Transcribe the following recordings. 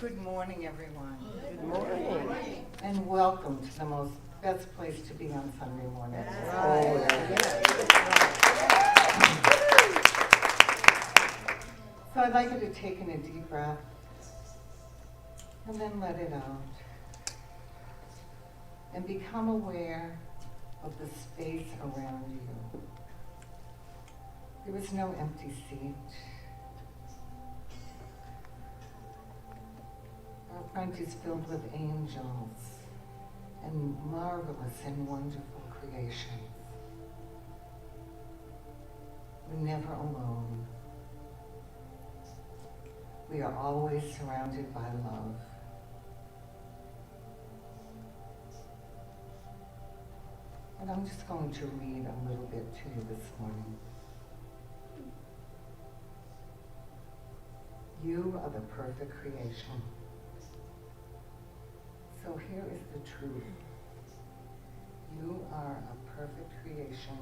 Good morning, everyone. Good morning. And welcome to the best place to be on Sunday morning. So I'd like you to take in a deep breath and then let it out. And become aware of the space around you. There is no empty seat. Our front is filled with angels and marvelous and wonderful creations. We're never alone. We are always surrounded by love. And I'm just going to read a little bit to you this morning. You are the perfect creation. So here is the truth. You are a perfect creation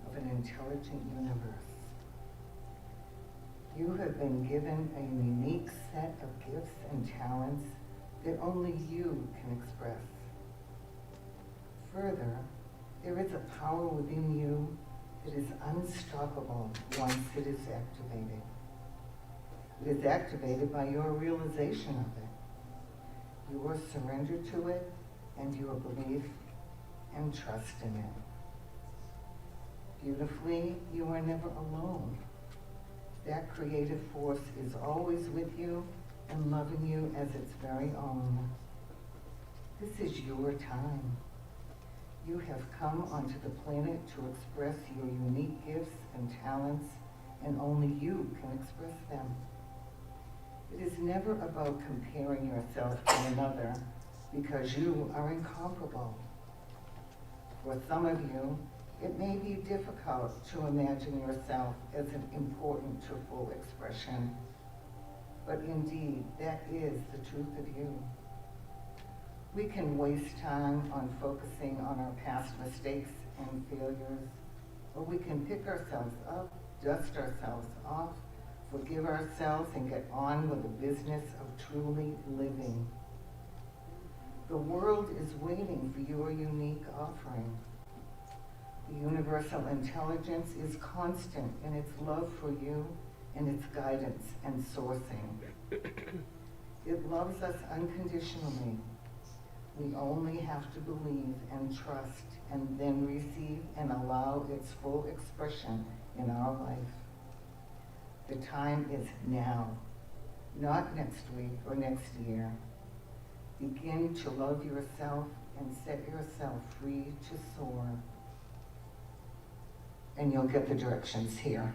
of an intelligent universe. You have been given a unique set of gifts and talents that only you can express. Further, there is a power within you that is unstoppable once it is activated. It is activated by your realization of it, your surrender to it, and your belief and trust in it. Beautifully, you are never alone. That creative force is always with you and loving you as its very own. This is your time. You have come onto the planet to express your unique gifts and talents, and only you can express them. It is never about comparing yourself to another, because you are incomparable. For some of you, it may be difficult to imagine yourself as important to full expression, but indeed, that is the truth of you. We can waste time on focusing on our past mistakes and failures, or we can pick ourselves up, dust ourselves off, forgive ourselves, and get on with the business of truly living. The world is waiting for your unique offering. The universal intelligence is constant in its love for you and its guidance and sourcing. It loves us unconditionally. We only have to believe and trust and then receive and allow its full expression in our life. The time is now, not next week or next year. Begin to love yourself and set yourself free to soar. And you'll get the directions here.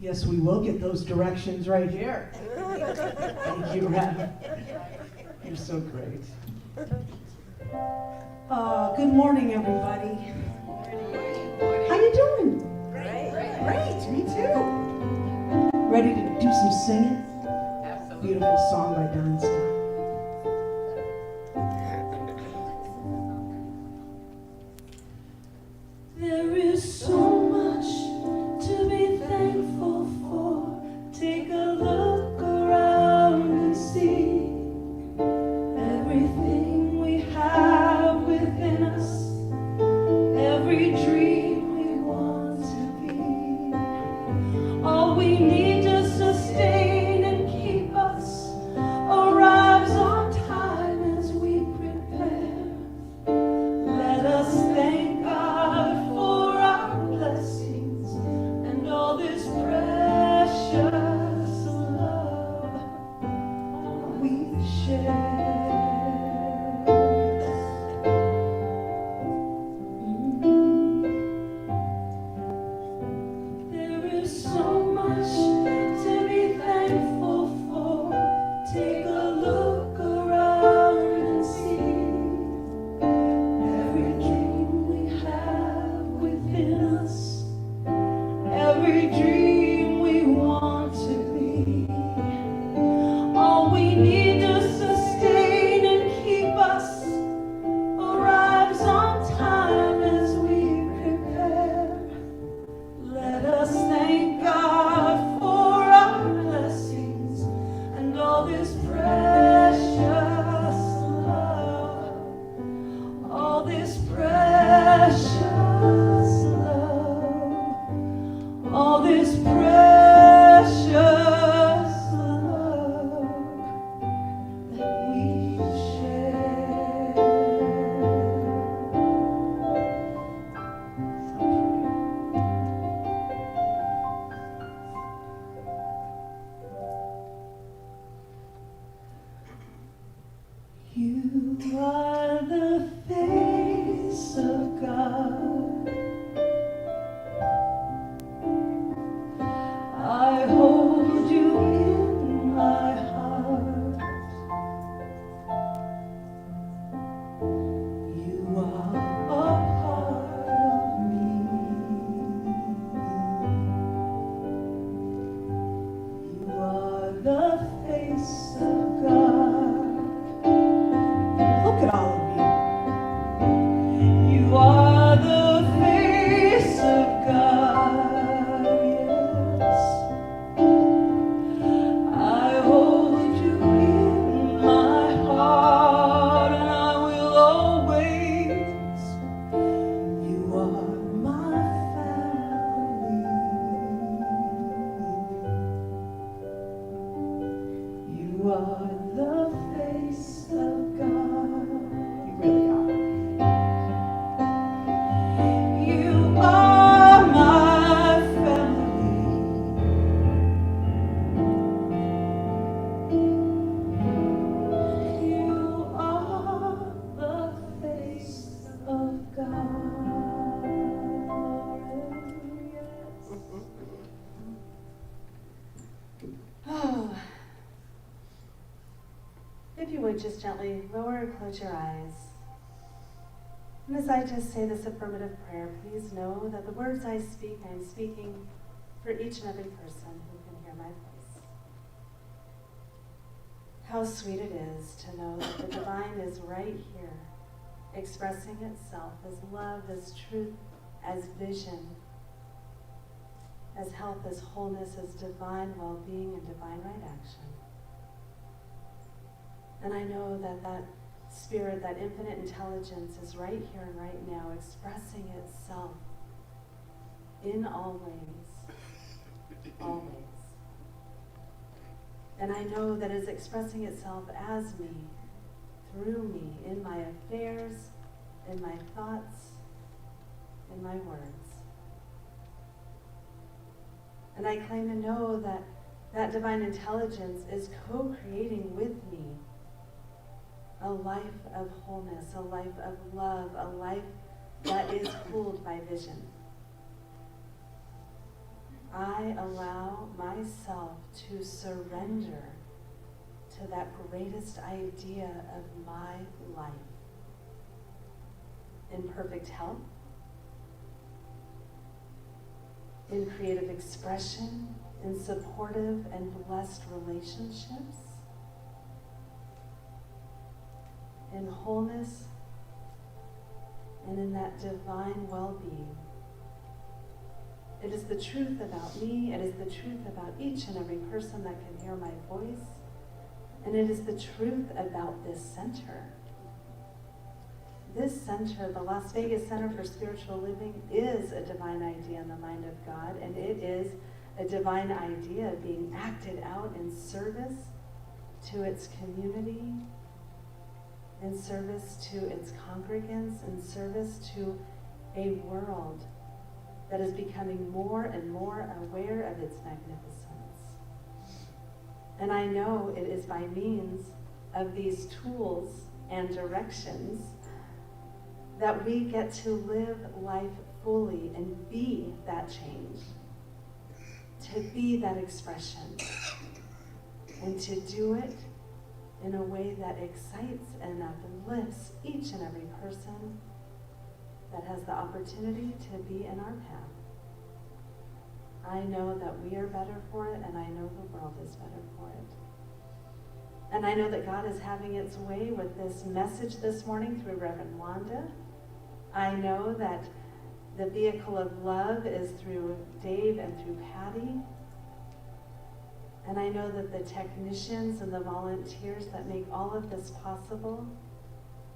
Yes, we will get those directions right here. Thank you, Rev. You're so great. Good morning, everybody. How you doing? Great, me too. Ready to do some singing? Absolutely. Beautiful song by Don Scott. There is so much to be thankful for. Take a look around and see everything we have within us, every dream we want to be. All we need to sustain and keep us arrives on time as we prepare. Let us thank God for our blessings and all this precious love we share. There is so much You are the face of God. I hold you in my heart. You are a part of me. You are the face of God. Look at all of you. You are the face of God. Yes. I hold you in my heart, and I will always. You are my family. You are the face of God. You really are. You are my family. You are the face of God. Yes. Oh. If you would just gently lower and close your eyes. And as I just say this affirmative prayer, please know that the words I speak, I'm speaking for each and every person who can hear my voice. How sweet it is to know that the divine is right here, expressing itself as love, as truth, as vision, as health, as wholeness, as divine well-being and divine right action. And I know that that spirit, that infinite intelligence is right here and right now, expressing itself in all ways, always. And I know that it's expressing itself as me, through me, in my affairs, in my thoughts, in my words. And I claim and know that that divine intelligence is co-creating with me a life of wholeness, a life of love, a life that is cooled by vision. I allow myself to surrender to that greatest idea of my life in perfect health, in creative expression, in supportive and blessed relationships, in wholeness, and in that divine well-being. It is the truth about me, it is the truth about each and every person that can hear my voice, and it is the truth about this center. This center, the Las Vegas Center for Spiritual Living, is a divine idea in the mind of God, and it is a divine idea being acted out in service to its community, in service to its congregants, in service to a world that is becoming more and more aware of its magnificence. And I know it is by means of these tools and directions that we get to live life fully and be that change, to be that expression, and to do it in a way that excites and uplifts each and every person that has the opportunity to be in our path. I know that we are better for it, and I know the world is better for it. And I know that God is having its way with this message this morning through Reverend Wanda. I know that the vehicle of love is through Dave and through Patty. And I know that the technicians and the volunteers that make all of this possible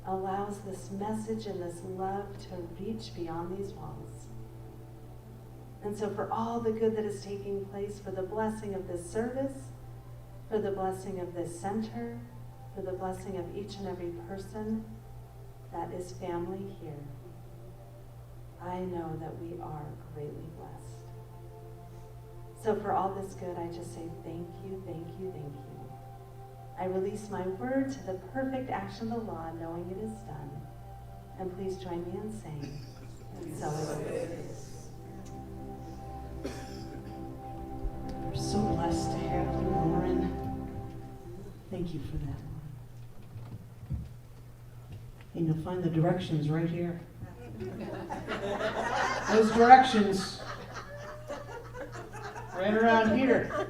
allows this message and this love to reach beyond these walls. And so for all the good that is taking place, for the blessing of this service, for the blessing of this center, for the blessing of each and every person that is family here, I know that we are greatly blessed. So for all this good, I just say thank you, thank you, thank you. I release my word to the perfect action of the law, knowing it is done. And please join me in saying, and so it is. We're so blessed to have you, Lauren. Thank you for that, Lauren. And you'll find the directions right here. Those directions, right around here.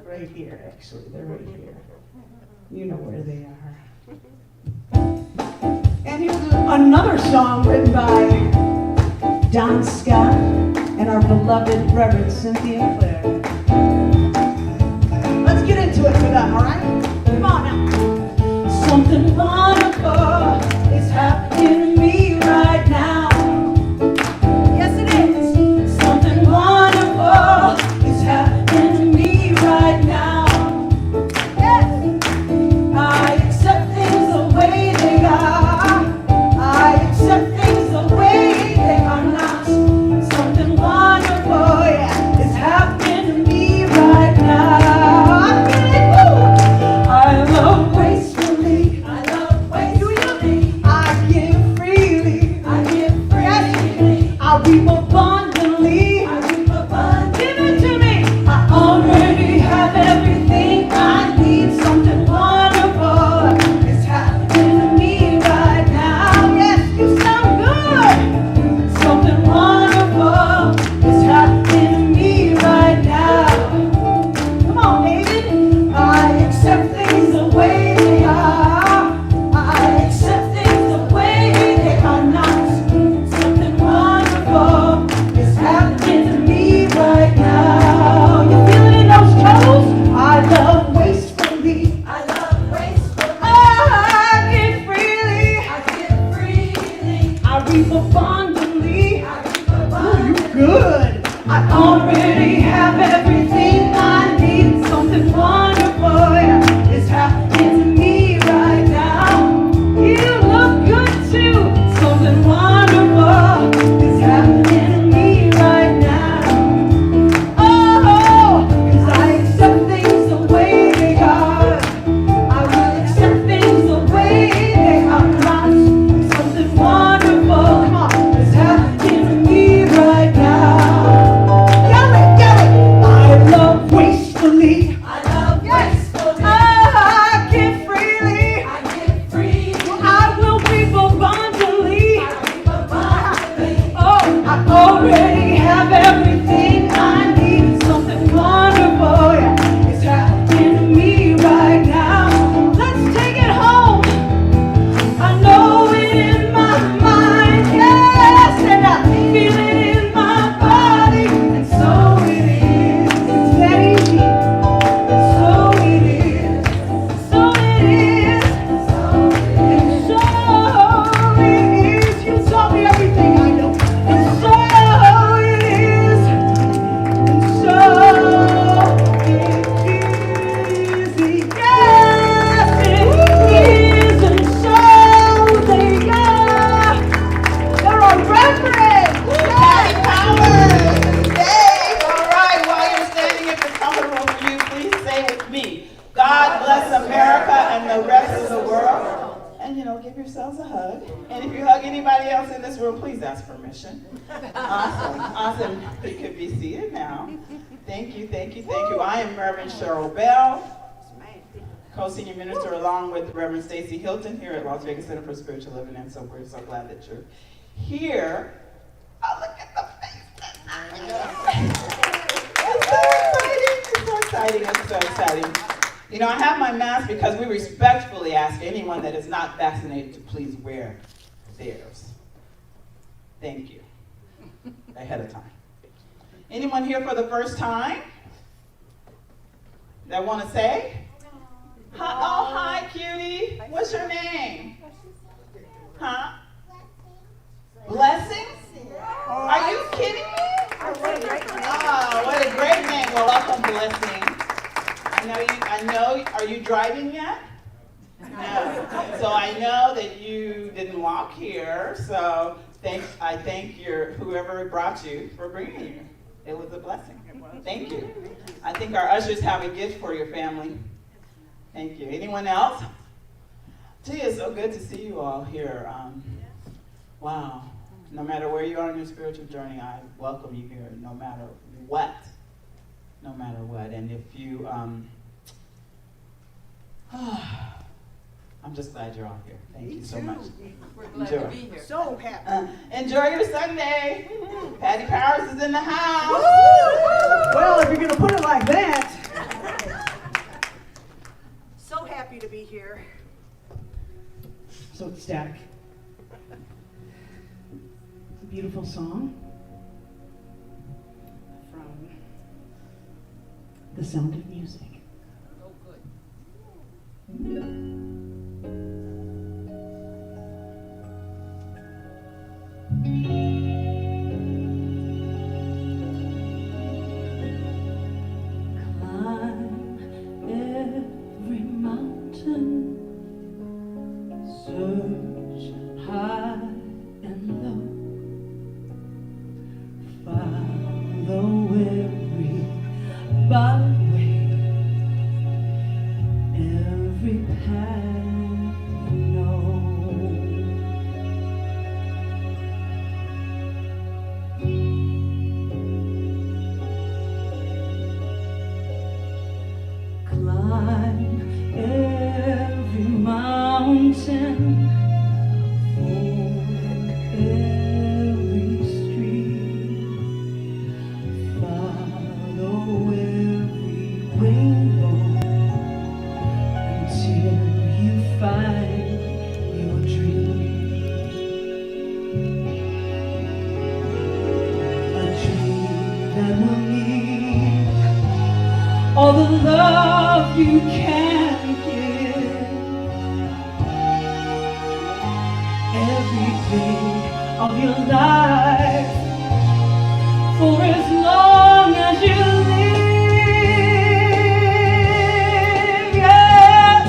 Right here, actually. They're right here. You know where they are. And here's another song written by Don Scott and our beloved Reverend Cynthia Clare. Let's get into it for them, all right? Come on now. Something wonderful is happening to me right now. Yes, it is. Something wonderful is happening to me right now. Yes. I accept things the way they are. I accept things the way they are not. Something wonderful, yeah, is happening to me right now. I feel it, woo! I love wastefully. I love wastefully. I give freely. I give freely. I reap abundantly. I reap abundantly. Give it to me. I already have everything I need. Something wonderful is happening to me right now. Yes, you sound good. Something wonderful is happening to me right now. Come on, David. I accept things the way they are. I accept things the way they are not. Something wonderful is happening to me right now. You feel it in those toes? I love wastefully. I love wastefully. I give freely. I give freely. I reap abundantly. I reap abundantly. Ooh, you good. I already have everything I need. Something wonderful is happening to me right now. You look good too. Something wonderful is happening to me right now. Oh, 'cause I accept things the way they are. I will accept things the way they are not. Something wonderful, come on, is happening to me right now. Yell it, yell it. I love wastefully. I love wastefully. I give freely. I give freely. I will reap abundantly. I reap abundantly. Oh, I already have everything I need. Something wonderful, yeah, is happening to me right now. Let's take it home. I know it in my mind, yes, and I feel it in my body, and so it is. It's that easy. So it is. So it is. And so it is. You taught me everything I know. And so it is. And so it is. Yes, it is. And so they are. They're a reverend. Daddy Powers. Yay! All right, while you're standing, if it's comfortable for you, please say with me, God bless America and the rest of the world. And give yourselves a hug. And if you hug anybody else in this room, please ask permission. Awesome, awesome. You could be seated now. Thank you, thank you, thank you. I am Reverend Cheryl Bell, co-senior minister along with Reverend Stacy Hilton here at Las Vegas Center for Spiritual Living, and so we're so glad that you're here. Oh, look at the faces. It's so exciting, it's so exciting, it's so exciting. I have my mask because we respectfully ask anyone that is not vaccinated to please wear theirs. Thank you, ahead of time. Anyone here for the first time that want to say? Hi, oh, hi, cutie. What's your name? Huh? Blessing? Are you kidding me? Oh, what a great name. Well, welcome, Blessing. I know, are you driving yet? No. So I know that you didn't walk here, so I thank whoever brought you for bringing you. It was a blessing. Thank you. I think our ushers have a gift for your family. Thank you. Anyone else? Gee, it's so good to see you all here. Wow. No matter where you are in your spiritual journey, I welcome you here no matter what. No matter what. And if you, I'm just glad you're all here. Thank you so much. We're glad to be here. So happy. Enjoy your Sunday. Patty Powers is in the house. Well, if you're going to put it like that. So happy to be here. So ecstatic. It's a beautiful song from The Sound of Music. Oh, good. Climb every mountain, search high and low, follow every byway, every path you know. Climb every mountain, ford every stream, follow every rainbow until you find your dream. A dream that will need all the love you can give, every day of your life, for as long as you live. Yes,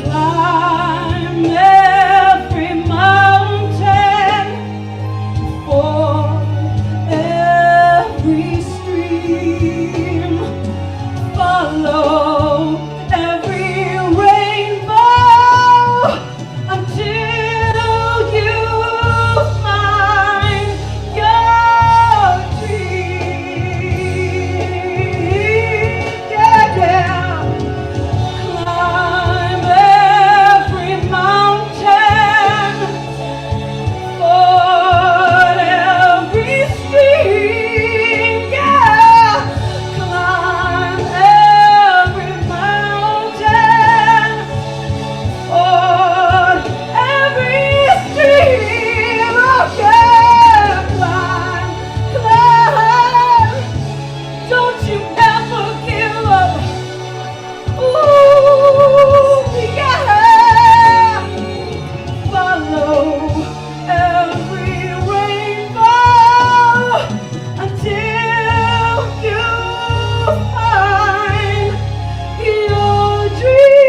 climb every mountain, ford every stream, follow every rainbow until you find your dream. Yeah, yeah. Climb every mountain, ford every stream. Yeah. Climb every mountain, ford every stream. Oh yeah, climb, climb. Don't you ever give up. Ooh, yeah. Follow every rainbow until you find your dream.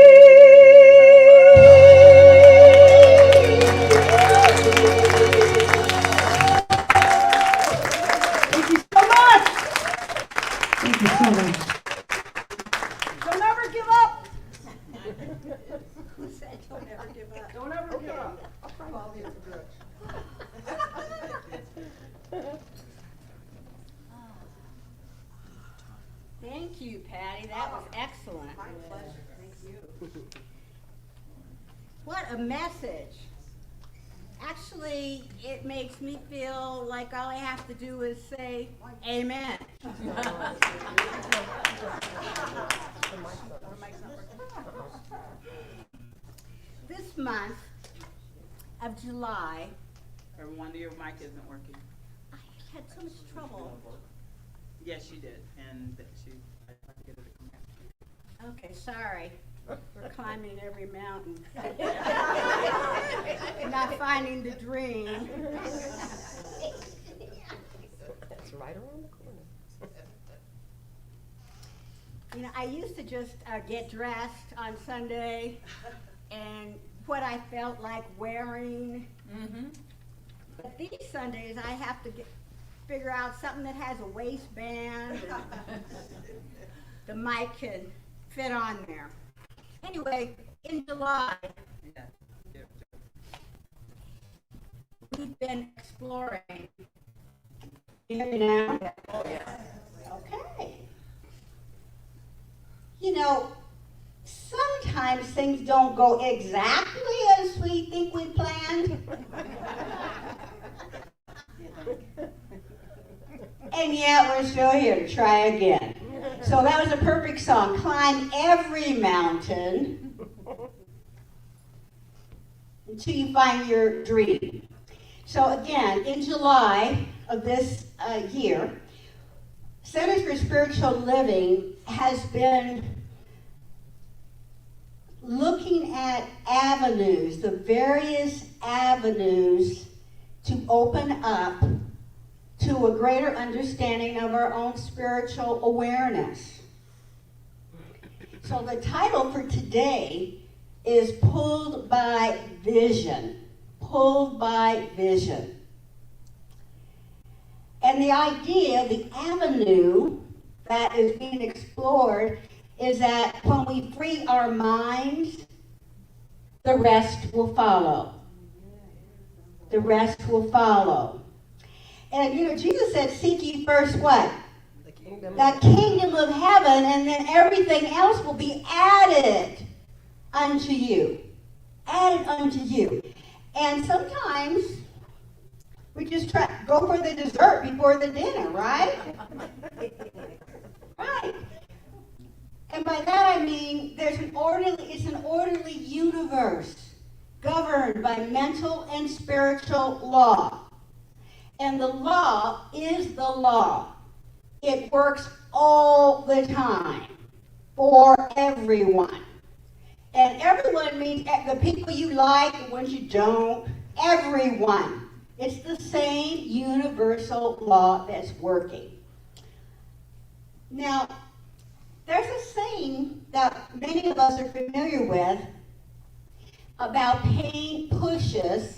Thank you so much. Thank you so much. Don't ever give up. Who said don't ever give up? Don't ever give up. I'll try all the other Thank you, Patty. That was excellent. My pleasure. Thank you. What a message. Actually, it makes me feel like all I have to do is say amen. This month of July, Everyone, your mic isn't working. I had so much trouble. Yes, she did. And I tried to get her to come back. Okay, sorry. We're climbing every mountain. Not finding the dream. That's right around the corner. You know, I used to just get dressed on Sunday and what I felt like wearing. Mm-hmm. But these Sundays I have to figure out something that has a waistband. The mic can fit on there. Anyway, in July, we've been exploring. You hear me now? Okay. You know, sometimes things don't go exactly as we think we planned. And yet we're still here to try again. So that was a perfect song. Climb every mountain until you find your dream. So again, in July of this year, Centers for Spiritual Living has been looking at avenues, the various avenues to open up to a greater understanding of our own spiritual awareness. So the title for today is Pulled by Vision. Pulled by Vision. And the idea, the avenue that is being explored is that when we free our minds, the rest will follow. The rest will follow. And you know, Jesus said, seek ye first what? The kingdom of heaven, and then everything else will be added unto you. Added unto you. And sometimes we just try go for the dessert before the dinner, right? Right. And by that I mean it's an orderly universe governed by mental and spiritual law. And the law is the law. It works all the time for everyone. And everyone means the people you like, the ones you don't, everyone. It's the same universal law that's working. Now, there's a saying that many of us are familiar with about pain pushes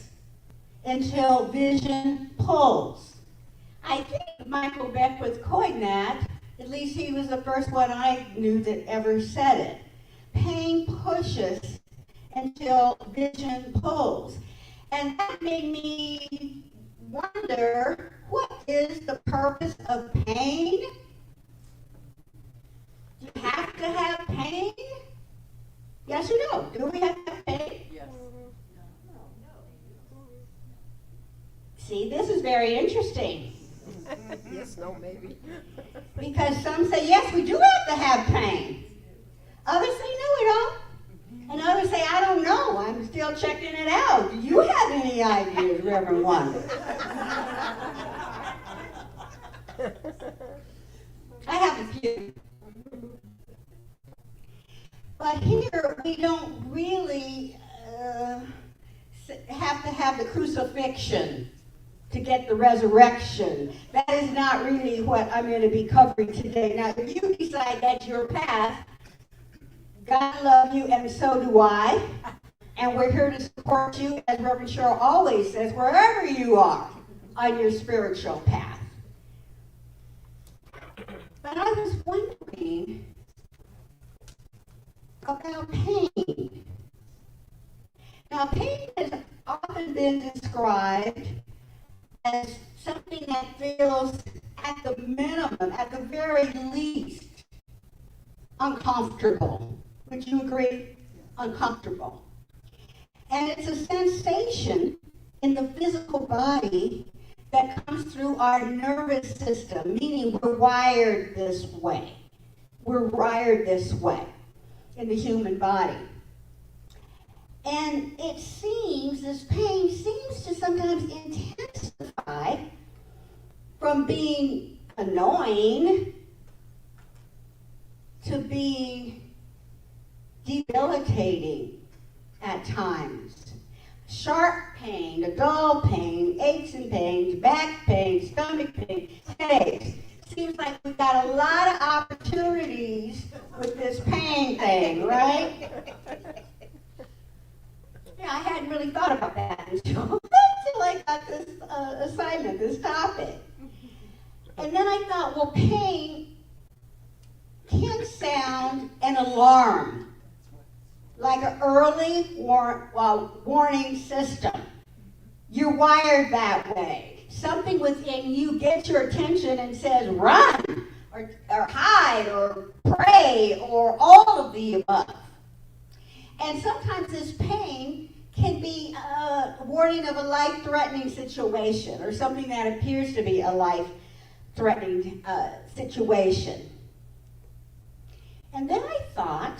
until vision pulls. I think Michael Beckwith coined that. At least he was the first one I knew that ever said it. Pain pushes until vision pulls. And that made me wonder, what is the purpose of pain? Do you have to have pain? Yes or no? Do we have to have pain? Yes. See, this is very interesting. Yes, no, maybe. Because some say, yes, we do have to have pain. Others say, no, we don't. And others say, I don't know. I'm still checking it out. Do you have any ideas, Reverend Wanda? I have a few. But here, we don't really have to have the crucifixion to get the resurrection. That is not really what I'm going to be covering today. Now, if you decide that's your path, God loves you and so do I. And we're here to support you, as Reverend Cheryl always says, wherever you are on your spiritual path. But I was wondering about pain. Now, pain has often been described as something that feels at the minimum, at the very least, uncomfortable. Would you agree? Uncomfortable. And it's a sensation in the physical body that comes through our nervous system, meaning we're wired this way. We're wired this way in the human body. And it seems, this pain seems to sometimes intensify from being annoying to being debilitating at times. Sharp pain, a dull pain, aches and pains, back pain, stomach pain, headaches. Seems like we've got a lot of opportunities with this pain thing, right? Yeah, I hadn't really thought about that until I got this assignment, this topic. And then I thought, well, pain can sound an alarm, like an early warning system. You're wired that way. Something within you gets your attention and says, run, or hide, or pray, or all of the above. And sometimes this pain can be a warning of a life-threatening situation, or something that appears to be a life-threatening situation. And then I thought,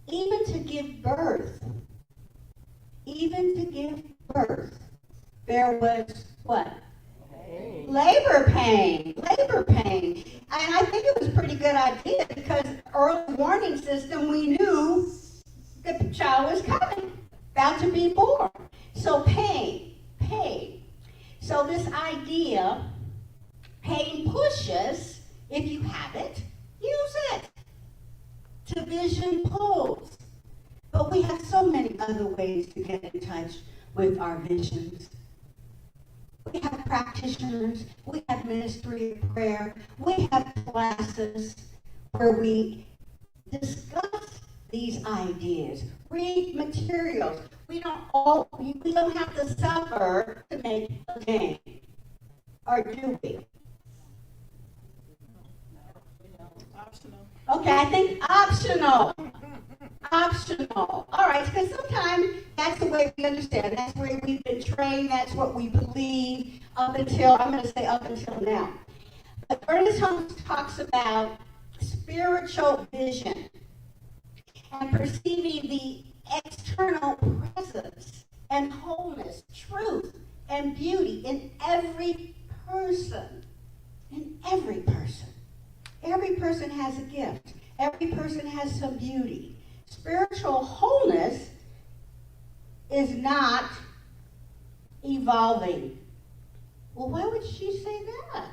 even to give birth, there was what? Labor pain. And I think it was a pretty good idea because early warning system, we knew the child was coming, about to be born. So pain. So this idea, pain pushes, if you have it, use it. To vision pulls. But we have so many other ways to get in touch with our visions. We have practitioners, we have ministry of prayer, we have classes where we discuss these ideas, read materials. We don't have to suffer to make a gain. Or do we? Optional. Okay, I think optional. All right, because sometimes that's the way we understand. That's where we've been trained. That's what we believe up until now. But Ernest Holmes talks about spiritual vision and perceiving the external presence and wholeness, truth, and beauty in every person. Every person has a gift. Every person has some beauty. Spiritual wholeness is not evolving. Well, why would she say that?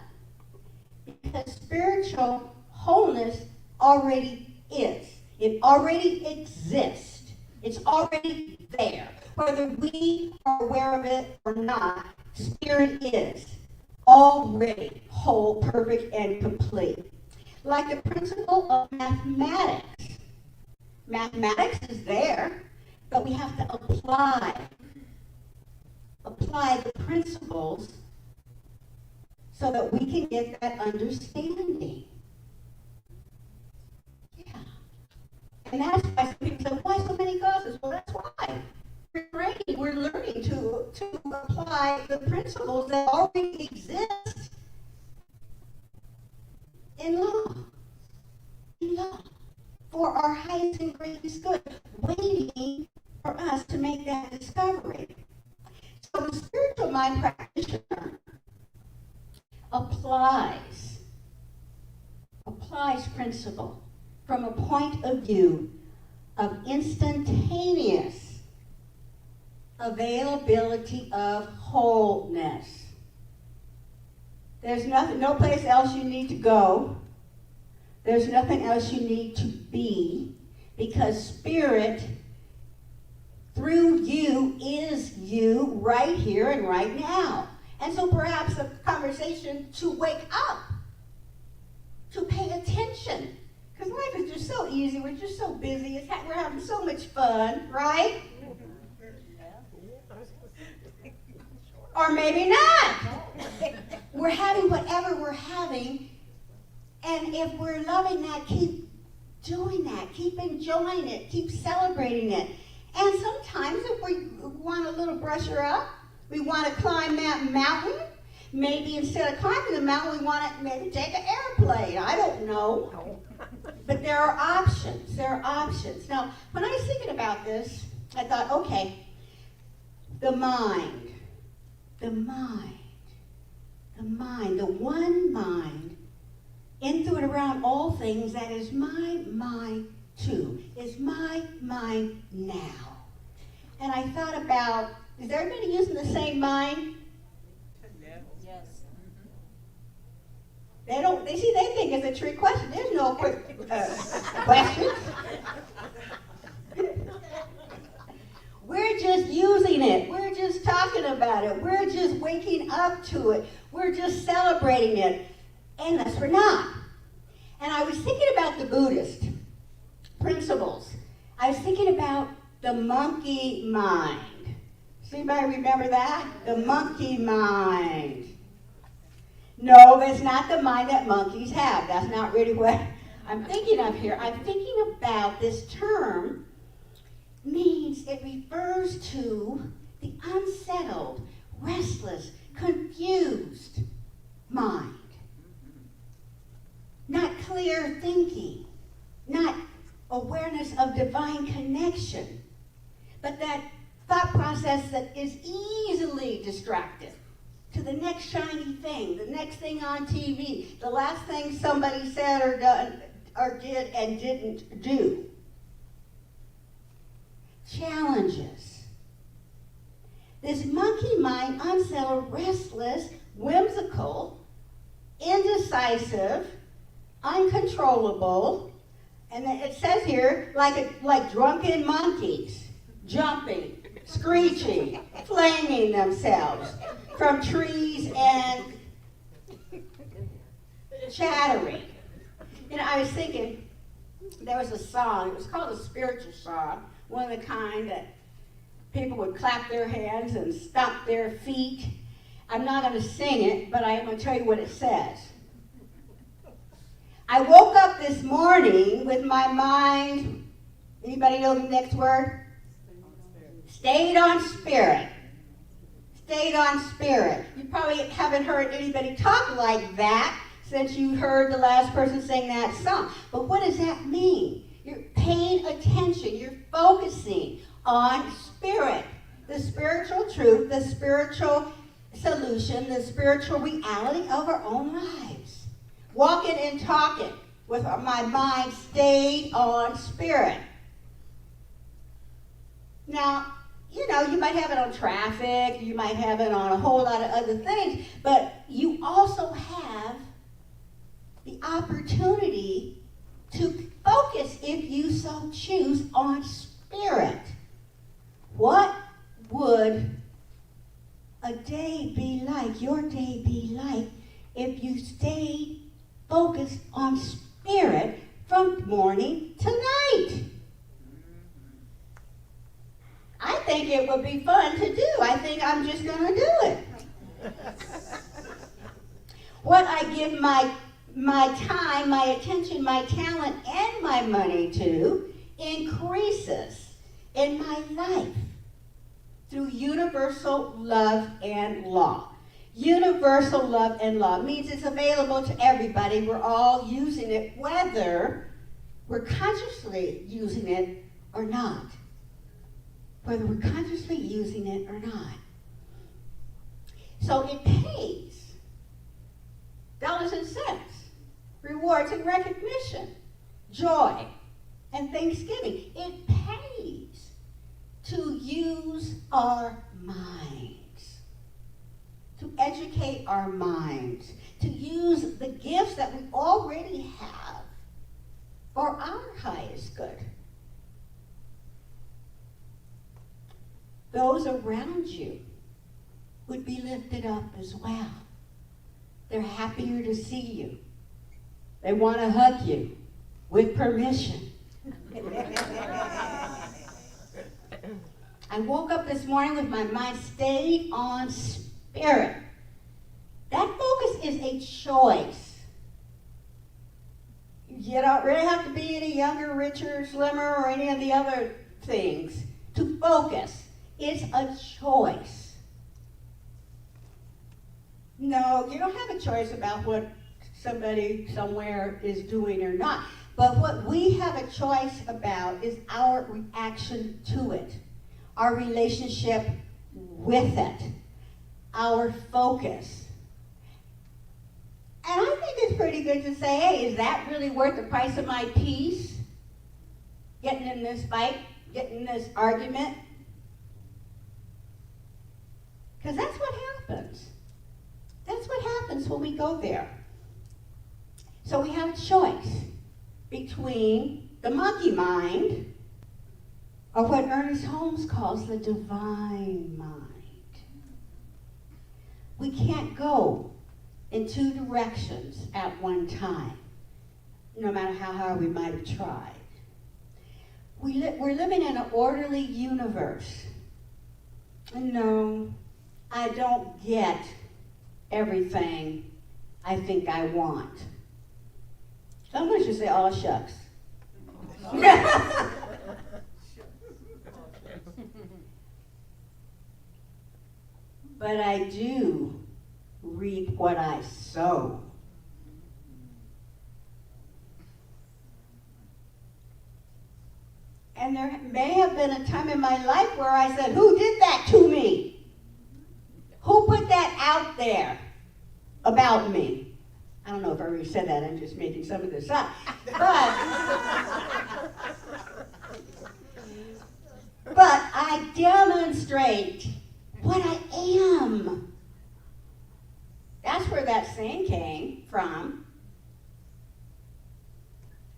Because spiritual wholeness already is. It already exists. It's already there. Whether we are aware of it or not, spirit is already whole, perfect, and complete. Like the principle of mathematics. Mathematics is there, but we have to apply the principles so that we can get that understanding. Yeah. And that's why some people say, why so many classes? Well, that's why. We're learning to apply the principles that already exist in law. For our highest and greatest good, waiting for us to make that discovery. So the spiritual mind practitioner applies principle from a point of view of instantaneous availability of wholeness. There's no place else you need to go. There's nothing else you need to be, because spirit through you is you right here and right now. And so perhaps a conversation to wake up, to pay attention. Because life is just so easy, we're just so busy, we're having so much fun, right? Or maybe not. We're having whatever we're having. And if we're loving that, keep doing that. Keep enjoying it. Keep celebrating it. And sometimes if we want a little brusher up, we want to climb that mountain. Maybe instead of climbing the mountain, we want to maybe take an airplane. I don't know. But there are options. Now, when I was thinking about this, I thought, okay, the mind, the one mind, in, through, and around all things, that is my mind too, is my mind now. And I thought about, is everybody using the same mind? Yes. They think it's a trick question. There's no quick questions. We're just using it. We're just talking about it. We're just waking up to it. We're just celebrating it. Unless we're not. And I was thinking about the Buddhist principles. I was thinking about the monkey mind. Does anybody remember that? The monkey mind. No, that's not the mind that monkeys have. That's not really what I'm thinking of here. I'm thinking about this term means it refers to the unsettled, restless, confused mind. Not clear thinking, not awareness of divine connection, but that thought process that is easily distracted to the next shiny thing, the next thing on TV, the last thing somebody said or done or did and didn't do. Challenges. This monkey mind, unsettled, restless, whimsical, indecisive, uncontrollable, and it says here, like drunken monkeys, jumping, screeching, flinging themselves from trees and chattering. You know, I was thinking, there was a song, it was called a spiritual song, one of the kind that people would clap their hands and stomp their feet. I'm not going to sing it, but I am going to tell you what it says. I woke up this morning with my mind, anybody know the next word? Stayed on spirit. Stayed on spirit. You probably haven't heard anybody talk like that since you heard the last person sing that song. But what does that mean? You're paying attention. You're focusing on spirit. The spiritual truth, the spiritual solution, the spiritual reality of our own lives. Walking and talking with my mind stayed on spirit. Now, you know, you might have it on traffic, you might have it on a whole lot of other things, but you also have the opportunity to focus, if you so choose, on spirit. What would a day be like, your day be like, if you stayed focused on spirit from morning to night? I think it would be fun to do. I think I'm just going to do it. What I give my time, my attention, my talent, and my money to increases in my life through universal love and law. Universal love and law means it's available to everybody. We're all using it, whether we're consciously using it or not. Whether we're consciously using it or not. So it pays dollars and cents, rewards and recognition, joy and thanksgiving. It pays to use our minds, to educate our minds, to use the gifts that we already have for our highest good. Those around you would be lifted up as well. They're happier to see you. They want to hug you with permission. I woke up this morning with my mind stayed on spirit. That focus is a choice. You don't really have to be any younger, richer, slimmer, or any of the other things to focus. It's a choice. No, you don't have a choice about what somebody somewhere is doing or not. But what we have a choice about is our reaction to it, our relationship with it, our focus. And I think it's pretty good to say, hey, is that really worth the price of my peace? Getting in this fight, getting in this argument? Because that's what happens. That's what happens when we go there. So we have a choice between the monkey mind or what Ernest Holmes calls the divine mind. We can't go in two directions at one time, no matter how hard we might have tried. We're living in an orderly universe. And no, I don't get everything I think I want. Someone should say, "Oh, shucks." But I do reap what I sow. And there may have been a time in my life where I said, "Who did that to me? Who put that out there about me?" I don't know if I already said that, I'm just making some of this up. But I demonstrate what I am. That's where that saying came from.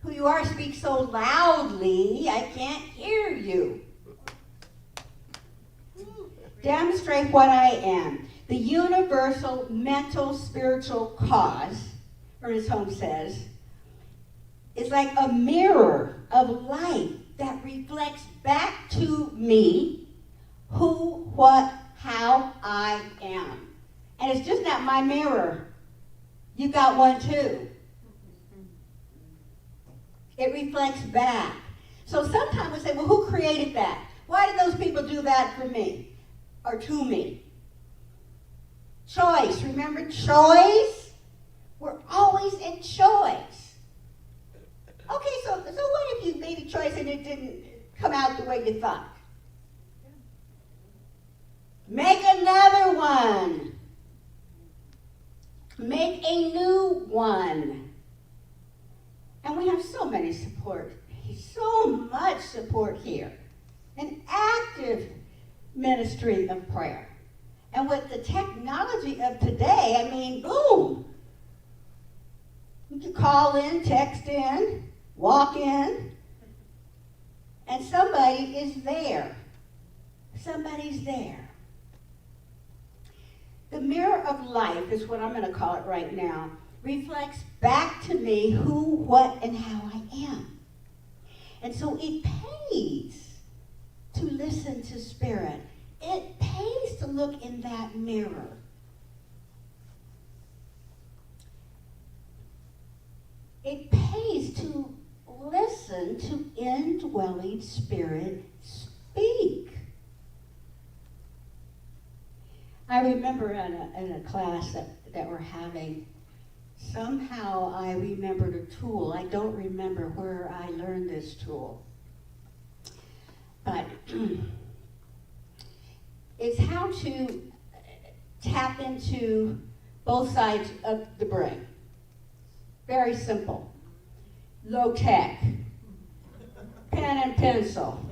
Who you are speaks so loudly, I can't hear you. Demonstrate what I am. The universal mental spiritual cause, Ernest Holmes says, is like a mirror of light that reflects back to me who, what, how I am. And it's just not my mirror. You got one too. It reflects back. So sometimes we say, well, who created that? Why did those people do that for me or to me? Choice. Remember choice? We're always in choice. Okay, so what if you made a choice and it didn't come out the way you thought? Make another one. Make a new one. And we have so many support, so much support here. An active ministry of prayer. And with the technology of today, I mean, boom. You can call in, text in, walk in, and somebody is there. Somebody's there. The mirror of life is what I'm going to call it right now. Reflects back to me who, what, and how I am. And so it pays to listen to Spirit. It pays to look in that mirror. It pays to listen to indwelling Spirit speak. I remember in a class that we're having, somehow I remembered a tool. I don't remember where I learned this tool. But it's how to tap into both sides of the brain. Very simple. Low tech. Pen and pencil.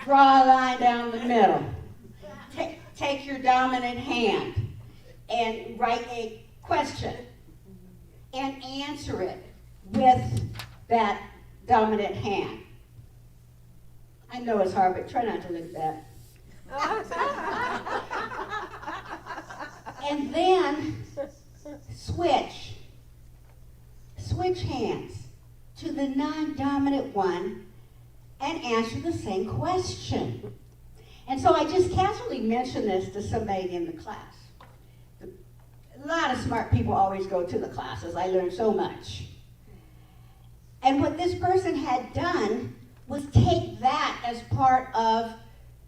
Draw a line down the middle. Take your dominant hand and write a question and answer it with that dominant hand. I know it's hard, but try not to look at that. And then switch hands to the non-dominant one and answer the same question. And so I just casually mentioned this to somebody in the class. A lot of smart people always go to the classes. I learned so much. And what this person had done was take that as part of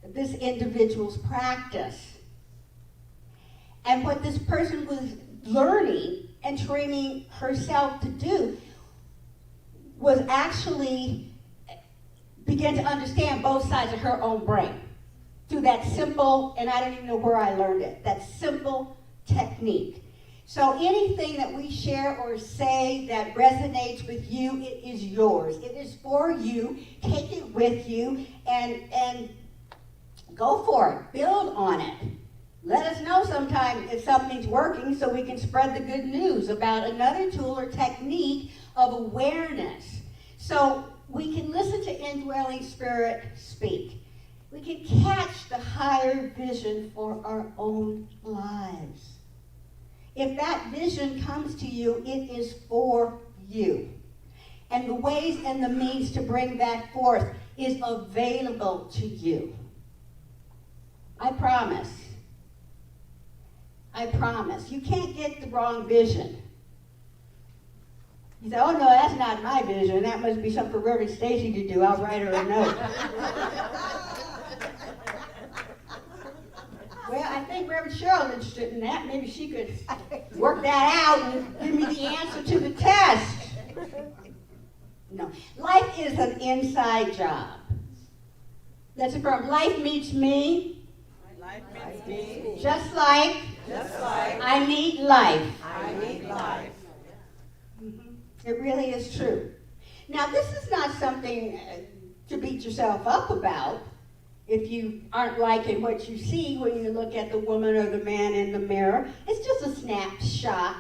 this individual's practice. And what this person was learning and training herself to do was actually begin to understand both sides of her own brain through that simple, and I don't even know where I learned it, that simple technique. So anything that we share or say that resonates with you, it is yours. It is for you. Take it with you and go for it. Build on it. Let us know sometime if something's working so we can spread the good news about another tool or technique of awareness. So we can listen to indwelling spirit speak. We can catch the higher vision for our own lives. If that vision comes to you, it is for you. And the ways and the means to bring that forth is available to you. I promise. I promise. You can't get the wrong vision. You say, oh no, that's not my vision. That must be something for Reverend Stacy to do. I'll write her a note. Well, I think Reverend Cheryl's interested in that. Maybe she could work that out and give me the answer to the test. No. Life is an inside job. Let's affirm. Life meets me. Life meets me. Just like I need life. I need life. It really is true. Now, this is not something to beat yourself up about if you aren't liking what you see when you look at the woman or the man in the mirror. It's just a snapshot.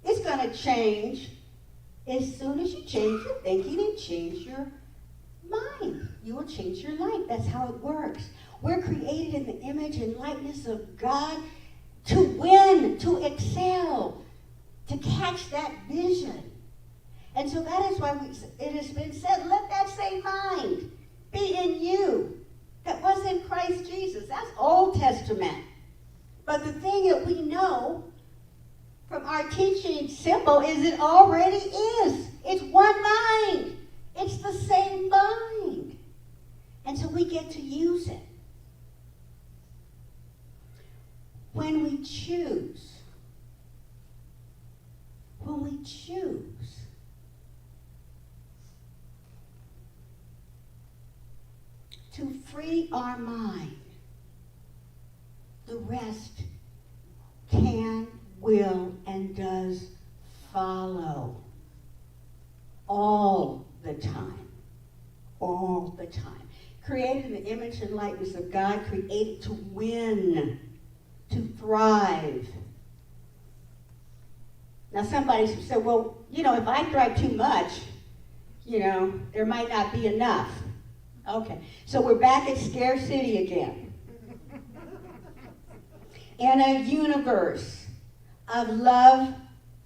It's going to change as soon as you change your thinking and change your mind. You will change your life. That's how it works. We're created in the image and likeness of God to win, to excel, to catch that vision. And so that is why it has been said, let that same mind be in you that was in Christ Jesus. That's Old Testament. But the thing that we know from our teaching simple is it already is. It's one mind. It's the same mind. And so we get to use it. When we choose to free our mind, the rest can, will, and does follow all the time. All the time. Created in the image and likeness of God, created to win, to thrive. Now somebody said, well, if I thrive too much, there might not be enough. Okay, so we're back at scarcity again. In a universe of love,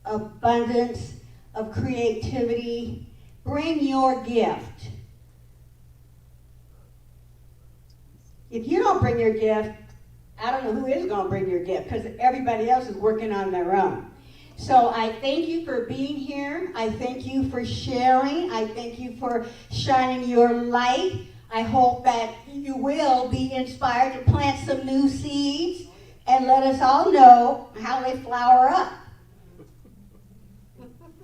abundance, of creativity, bring your gift. If you don't bring your gift, I don't know who is going to bring your gift, because everybody else is working on their own. So I thank you for being here. I thank you for sharing. I thank you for shining your light. I hope that you will be inspired to plant some new seeds and let us all know how they flower up.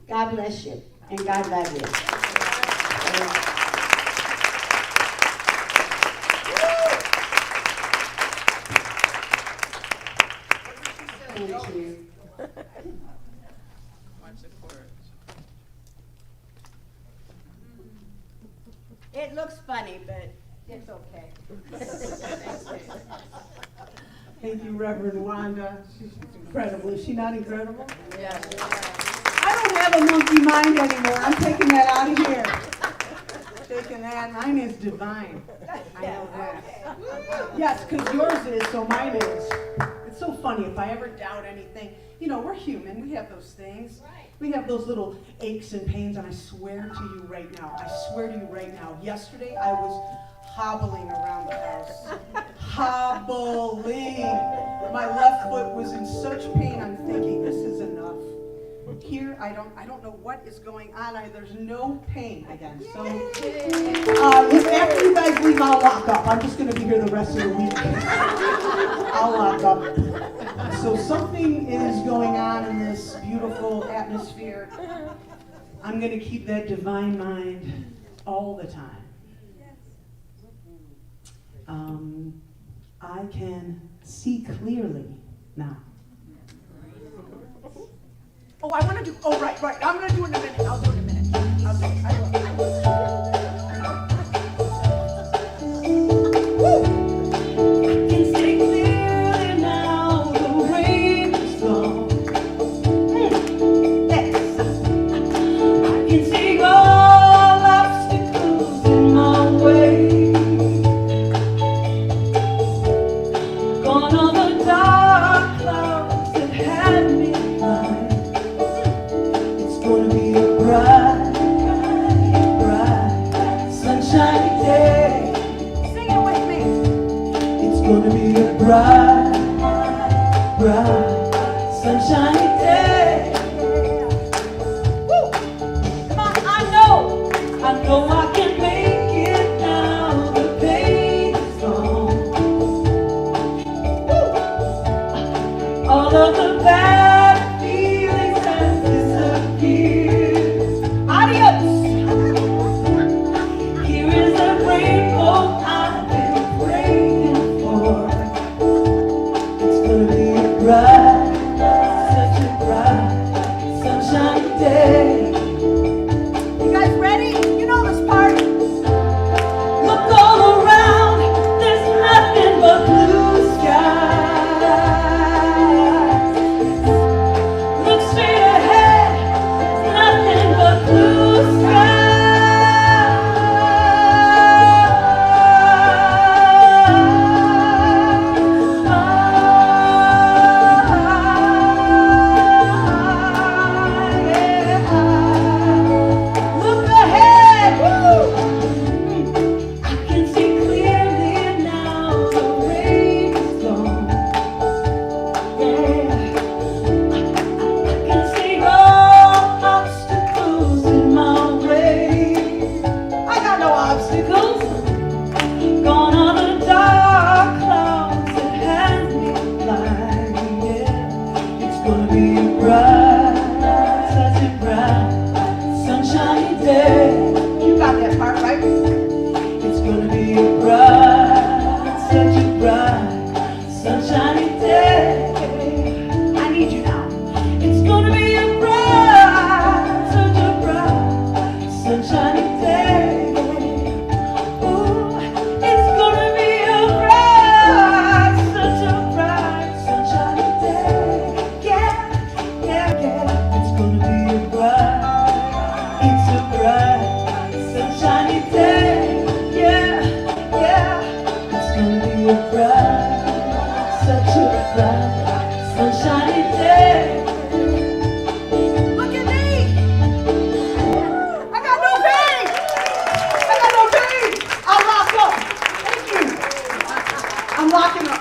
God bless you, and God love you. Thank you. It looks funny, but it's okay. Thank you, Reverend Wanda. She's incredible. Is she not incredible? Yes. I don't have a monkey mind anymore. I'm taking that out of here. Taking that. Mine is divine. I know that. Yes, because yours is, so mine is. It's so funny. If I ever doubt anything, we're human. We have those things. We have those little aches and pains, and I swear to you right now, yesterday I was hobbling around the house. Hobbling. My left foot was in such pain, I'm thinking, this is enough. Here, I don't know what is going on. There's no pain again. So, after you guys leave, I'll lock up. I'm just going to be here the rest of the week. I'll lock up. So something is going on in this beautiful atmosphere. I'm going to keep that divine mind all the time. I can see clearly now. Oh, I want to do, right. I'm going to do it in a minute. I'll do it in a minute. I will. All obstacles gonna be a bright, bright, sunshiny day. Sing it with me. It's gonna be a bright, bright, sunshiny day. Woo! Come on, I know I can make it now. The pain is gone. Woo! All of the bad feelings have disappeared. Adios! Here is a rainbow I've been praying for. It's gonna be a bright, such a bright, sunshiny day. You guys ready? You know this part. Look all around, there's nothing but blue skies. Look straight ahead, nothing but blue skies. Look ahead, woo! I can see clearly now. The rain is gone. Yeah. I can see all obstacles in my way. I got no obstacles. Gone are the dark clouds that had me blind. Yeah. It's gonna be a bright, such a bright, sunshiny day. You got that part right. It's gonna be a bright, such a bright, sunshiny day. I need you now. It's gonna be a bright, such a bright, sunshiny day. Ooh, it's gonna be a bright, such a bright, sunshiny day. Yeah, yeah, yeah. It's gonna be a bright, it's a bright, sunshiny day. Yeah, yeah. It's gonna be a bright, such a bright, sunshiny day. Look at me. I got no pain. I got no pain. I'll lock up. Thank you. I'm locking up.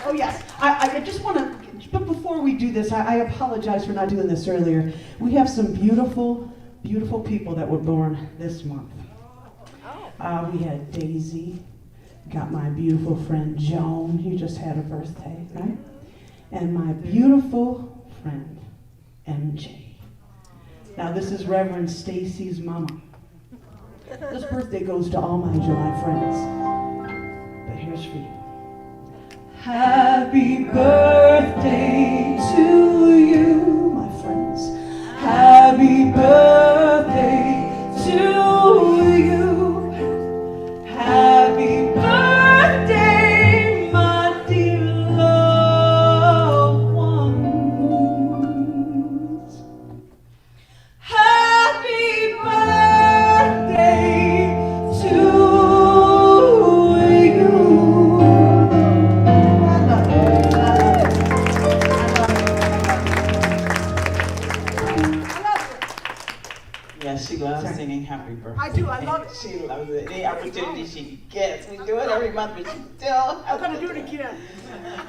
Oh yes, I just want to, but before we do this, I apologize for not doing this earlier. We have some beautiful, beautiful people that were born this month. We had Daisy, got my beautiful friend Joan, who just had a birthday, right? And my beautiful friend MJ. Now this is Reverend Stacy's mama. This birthday goes to all my July friends. But here's for you. Happy birthday to you, my friends. Happy birthday to you. Happy birthday, my dear loved ones. Happy birthday to you. I love it. I love it. Yes, she loves singing happy birthday. I do. I love it. She loves it. Any opportunity she gets. We do it every month, but she still I'm gonna do it again.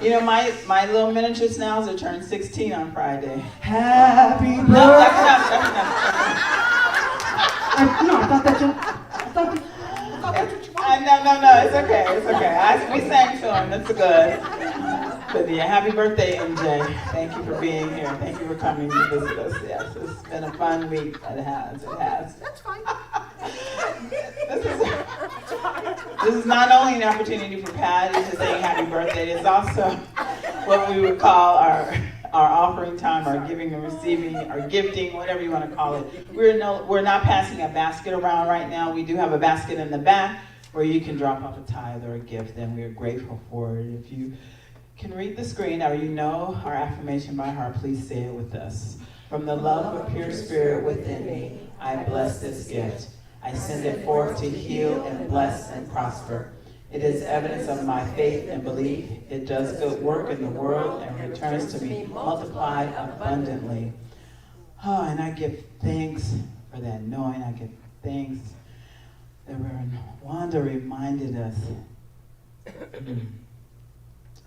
You know, my little miniature snails are turning 16 on Friday. Happy No, birthday. that's enough. No, I thought that you. No, it's okay. It's okay. We sang to him. That's good. But yeah, happy birthday, MJ. Thank you for being here. Thank you for coming to visit us. Yes, it's been a fun week. It has. That's fine. This is not only an opportunity for Patty to sing happy birthday, it's also what we would call our offering time, our giving and receiving, our gifting, whatever you want to call it. We're not passing a basket around right now. We do have a basket in the back where you can drop off a tithe or a gift, and we're grateful for it. If you can read the screen or you know our affirmation by heart, please say it with us. From the love of pure spirit within me, I bless this gift. I send it forth to heal and bless and prosper. It is evidence of my faith and belief. It does good work in the world and returns to me multiplied abundantly. Oh, and I give thanks for that knowing. I give thanks that Wanda reminded us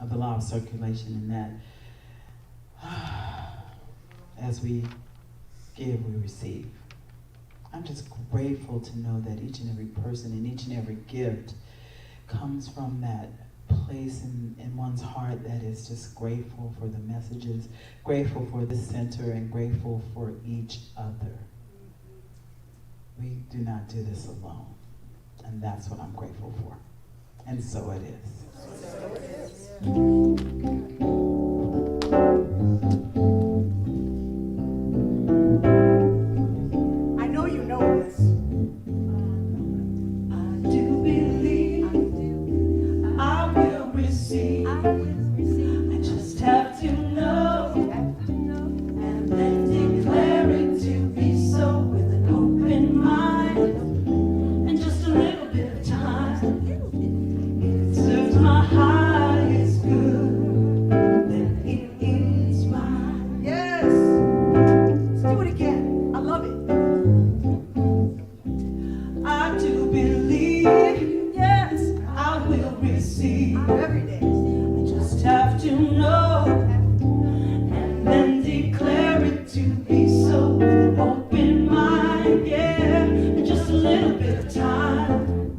of the law of circulation, and that as we give, we receive. I'm just grateful to know that each and every person and each and every gift comes from that place in one's heart that is just grateful for the messages, grateful for the center, and grateful for each other. We do not do this alone, and that's what I'm grateful for. And so it is. I know you know this. I do believe I will receive. I just have to know and then declare it to be so with an open mind and just a little bit of time. If it serves my highest good, then it is mine. Yes. Let's do it again. I love it. I do believe, Yes. I will receive. Every day. I just have to know and then declare it to be so with an open mind, yeah, and just a little bit of time.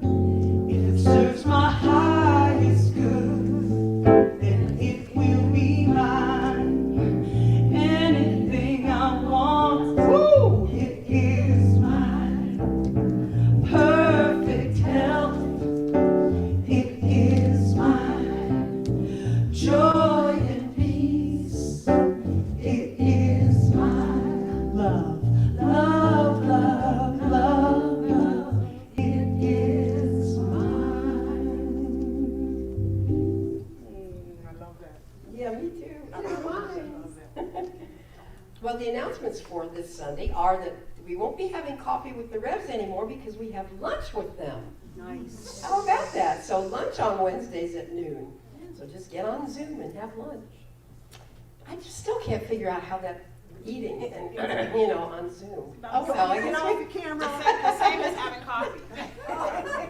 If it serves my highest good, then it will be mine. Anything I want, woo, it is mine. Perfect health, it is mine. Joy and peace, it is mine. Love, love, love, love, love, it is mine. I love that. Yeah, me too. I It's love mine. Well, the announcements for this Sunday are that we won't be having coffee with the Revs anymore because we have lunch with them. Nice. How about that? So lunch on Wednesdays at noon. So just get on Zoom and have lunch. I just still can't figure out how that eating and, on Zoom. Oh, well, I Turn guess off the camera. The same as having coffee.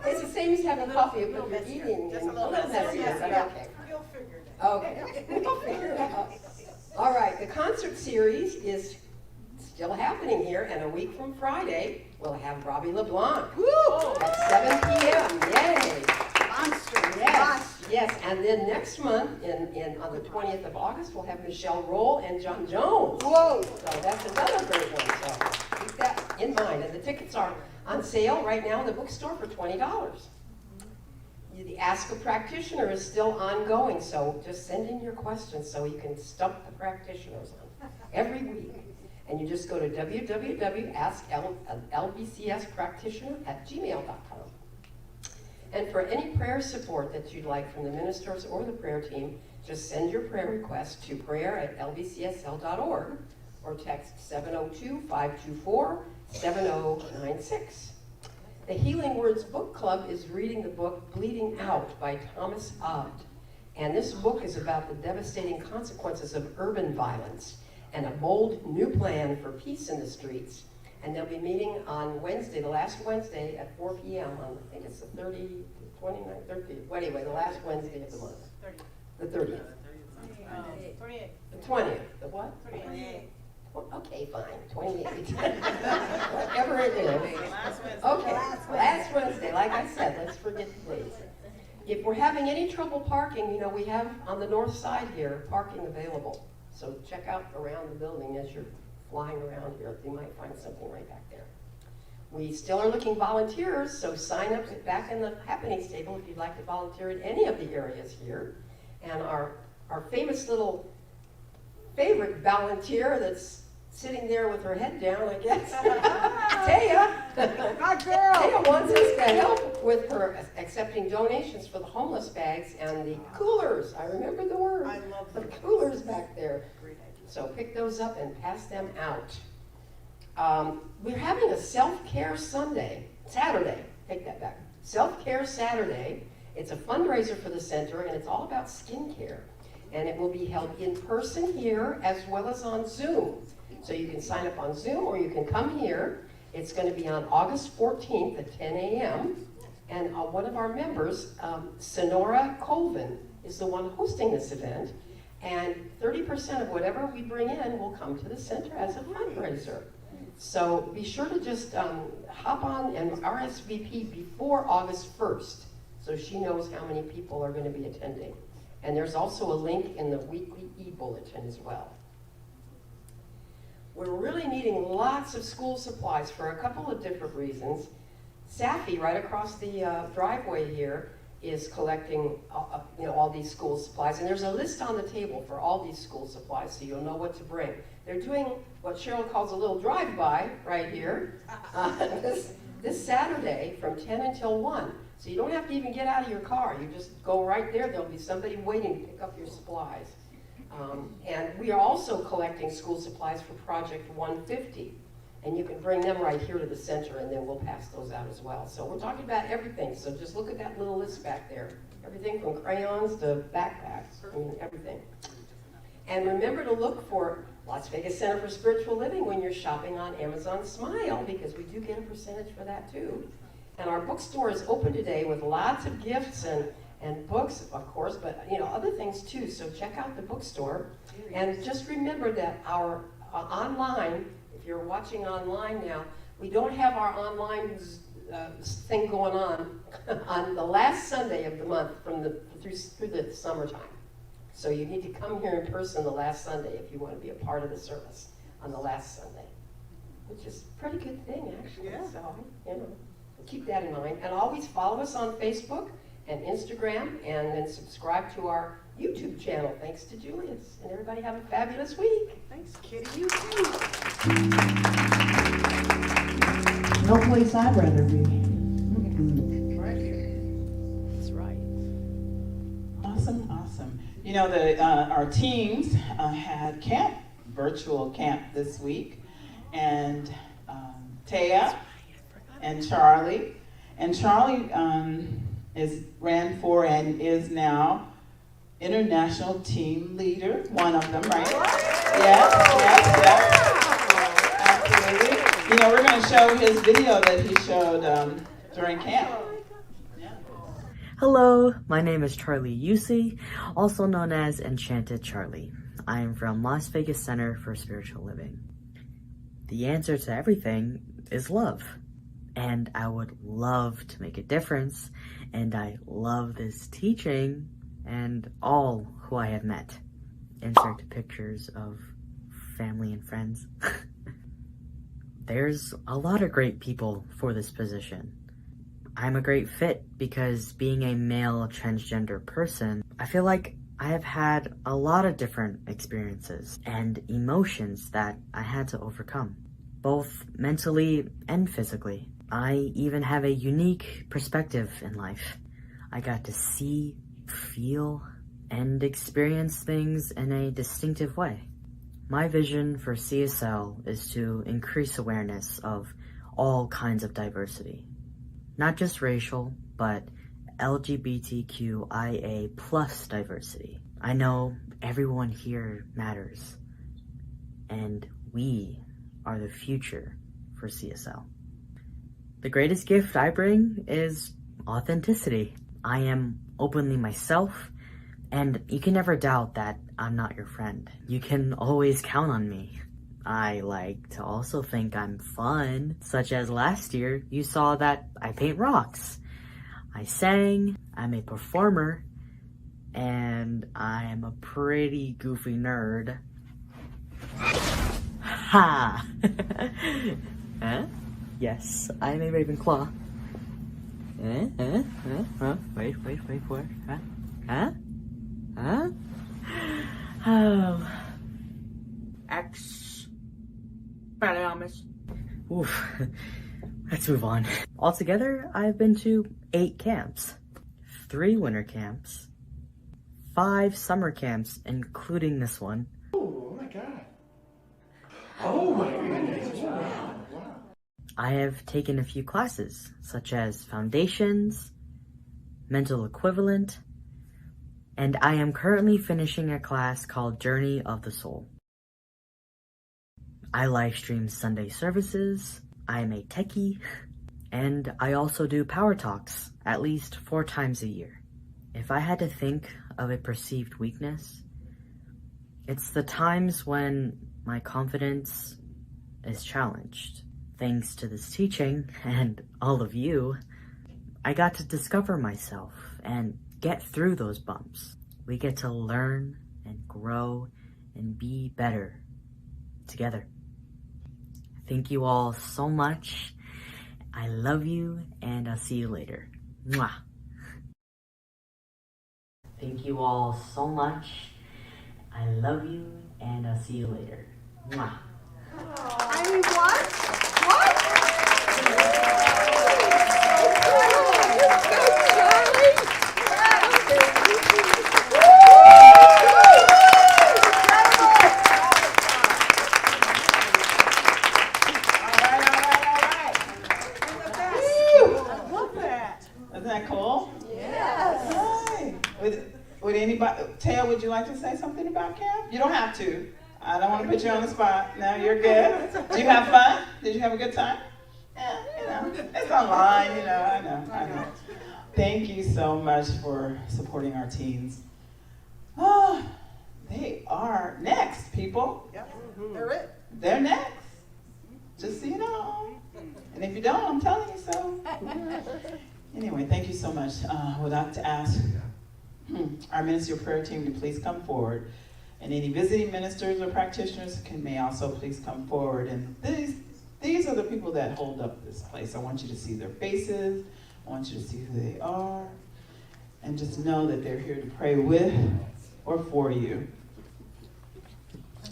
it's the same as having coffee, but you're messier. eating. Just and a little messier, messier. but okay. You'll figure it out. Okay, we'll figure it out. All right, the concert series is still happening here, and a week from Friday, we'll have Robbie LeBlanc at 7 p.m. Yay! Monster. Yes, yes, and then next month, on the 20th of August, we'll have Michelle Roll and John Jones. Whoa. So that's another great one, so keep that in mind. And the tickets are on sale right now in the bookstore for $20. The Ask a Practitioner is still ongoing, so just send in your questions so you can stump the practitioners on every week. And you just go to www.asklbcspractitioner@gmail.com. And for any prayer support that you'd like from the ministers or the prayer team, just send your prayer request to prayer@lvcsl.org or text 702-524-7096. The Healing Words Book Club is reading the book Bleeding Out by Thomas Obt. And this book is about the devastating consequences of urban violence and a bold new plan for peace in the streets. And they'll be meeting on Wednesday, the last Wednesday at 4 p.m. on, I think it's the 29th, 30th. Well, anyway, the last Wednesday of the month. 30. The 30th. 28. The 20th. The what? 28. Well, okay, fine, 28. Whatever it is. Last Wednesday. Okay, last Wednesday, like I said, let's forget the days. If we're having any trouble parking, we have on the north side here, parking available. So check out around the building as you're flying around here. You might find something right back there. We still are looking volunteers, so sign up back in the happenings table if you'd like to volunteer in any of the areas here. And our famous little favorite volunteer that's sitting there with her head down, I guess. Taya. My girl. Taya wants us to help with her accepting donations for the homeless bags and the coolers. I remember the word. I love the them. coolers back there. So pick those up and pass them out. We're having a self-care Saturday. Take that back. Self-care Saturday. It's a fundraiser for the center, and it's all about skincare. And it will be held in person here as well as on Zoom. So you can sign up on Zoom or you can come here. It's going to be on August 14th at 10 a.m. And one of our members, Sonora Colvin, is the one hosting this event. And 30% of whatever we bring in will come to the center as a fundraiser. So be sure to just hop on and RSVP before August 1st so she knows how many people are going to be attending. And there's also a link in the weekly e-bulletin as well. We're really needing lots of school supplies for a couple of different reasons. Safi, right across the driveway here, is collecting all these school supplies. And there's a list on the table for all these school supplies so you'll know what to bring. They're doing what Cheryl calls a little drive-by right here this Saturday from 10 until 1. So you don't have to even get out of your car. You just go right there. There'll be somebody waiting to pick up your supplies. And we are also collecting school supplies for Project 150. And you can bring them right here to the center and then we'll pass those out as well. So we're talking about everything. So just look at that little list back there. Everything from crayons to backpacks, I mean everything. And remember to look for Las Vegas Center for Spiritual Living when you're shopping on Amazon Smile, because we do get a percentage for that too. And our bookstore is open today with lots of gifts and books, of course, but other things too. So check out the bookstore. And just remember that our online, if you're watching online now, we don't have our online thing going on the last Sunday of the month through the summertime. So you need to come here in person the last Sunday if you want to be a part of the service on the last Sunday, which is a pretty good thing actually. Yeah. So keep that in mind, and always follow us on Facebook and Instagram, and then subscribe to our YouTube channel. Thanks to Julius, and everybody have a fabulous week. Thanks, Kitty. You too. No place I'd rather be. Right here. That's right. Awesome, awesome. Our teams had camp, virtual camp this week, and Taya and Charlie. And Charlie ran for and is now international team leader, one of them, right? Yes. Absolutely. We're going to show his video that he showed during camp. Hello, my name is Charlie Yusi, also known as Enchanted Charlie. I am from Las Vegas Center for Spiritual Living. The answer to everything is love. And I would love to make a difference, and I love this teaching and all who I have met. Insert pictures of family and friends. There's a lot of great people for this position. I'm a great fit because being a male transgender person, I feel like I have had a lot of different experiences and emotions that I had to overcome, both mentally and physically. I even have a unique perspective in life. I got to see, feel, and experience things in a distinctive way. My vision for CSL is to increase awareness of all kinds of diversity. Not just racial, but LGBTQIA plus diversity. I know everyone here matters, and we are the future for CSL. The greatest gift I bring is authenticity. I am openly myself, and you can never doubt that I'm not your friend. You can always count on me. I like to also think I'm fun, such as last year you saw that I paint rocks. I sang, I'm a performer, and I am a pretty goofy nerd. Ha! Huh? Yes, I'm a Ravenclaw. Wait, what? Huh? Oh. Oof. Let's move on. Altogether, I've been to 8 camps, 3 winter camps, 5 summer camps, including this one. Oh my God. Oh my goodness. Wow. I have taken a few classes, such as Foundations, Mental Equivalent, and I am currently finishing a class called Journey of the Soul. I live stream Sunday services, I'm a techie, and I also do power talks at least 4 times a year. If I had to think of a perceived weakness, it's the times when my confidence is challenged. Thanks to this teaching and all of you, I got to discover myself and get through those bumps. We get to learn and grow and be better together. Thank you all so much. I love you, and I'll see you later. Mwah. Thank you all so much. I love you, and I'll see you later. Mwah. I mean, what? Isn't that cool? Yes. Right. Would anybody, Taya, would you like to say something about camp? You don't have to. I don't want to put you on the spot. No, you're good. Did you have fun? Did you have a good time? Yeah, you know, it's online, you know, I know. Thank you so much for supporting our teens. Oh, they are next, people. Yep, they're it. They're next. Just so you know. And if you don't, I'm telling you so. Anyway, thank you so much. I would like to ask our ministry of prayer team to please come forward. And any visiting ministers or practitioners may also please come forward. And these are the people that hold up this place. I want you to see their faces. I want you to see who they are. And just know that they're here to pray with or for you.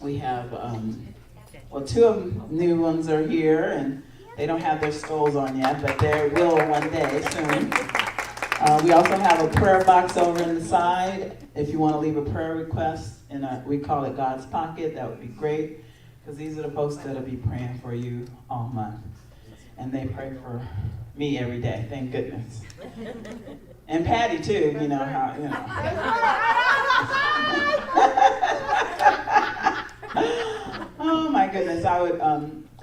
We have, 2 of them new ones are here, and they don't have their skulls on yet, but they will one day soon. We also have a prayer box over in the side. If you want to leave a prayer request, we call it God's Pocket, that would be great, because these are the folks that will be praying for you all month. And they pray for me every day, thank goodness. And Patty too, you know how, you know. Oh my goodness, I would,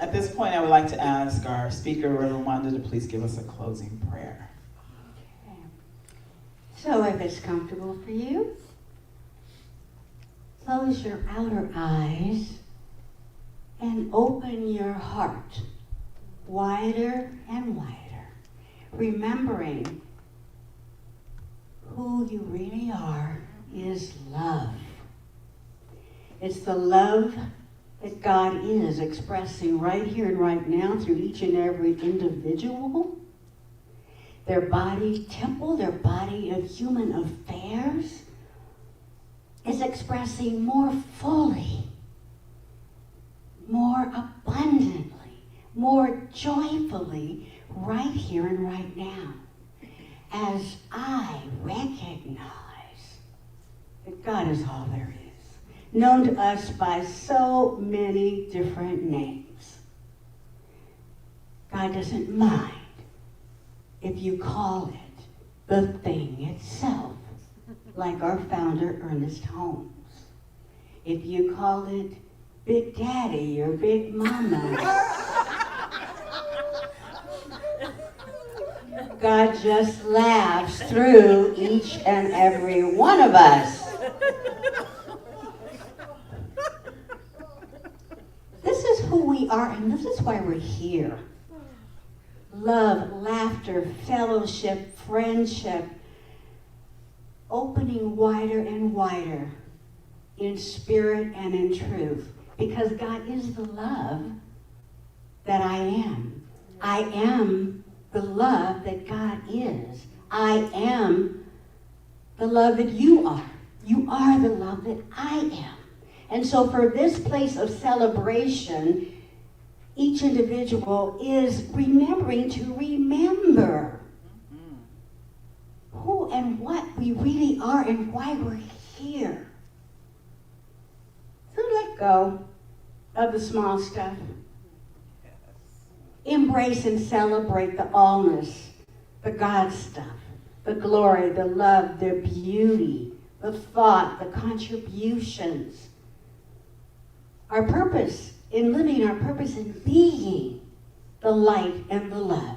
at this point I would like to ask our speaker, Reverend Wanda, to please give us a closing prayer. Okay. So if it's comfortable for you, close your outer eyes and open your heart wider and wider, remembering who you really are is love. It's the love that God is expressing right here and right now through each and every individual, their body temple, their body of human affairs, is expressing more fully, more abundantly, more joyfully right here and right now, as I recognize that God is all there is, known to us by so many different names. God doesn't mind if you call it the thing itself, like our founder, Ernest Holmes. If you call it Big Daddy or Big Mama, God just laughs through each and every one of us. This is who we are, and this is why we're here. Love, laughter, fellowship, friendship, opening wider and wider in spirit and in truth, because God is the love that I am. I am the love that God is. I am the love that you are. You are the love that I am. And so for this place of celebration, each individual is remembering to remember who and what we really are and why we're here. So let go of the small stuff. Embrace and celebrate the allness, the God stuff, the glory, the love, the beauty, the thought, the contributions. Our purpose in living our purpose and being the light and the love.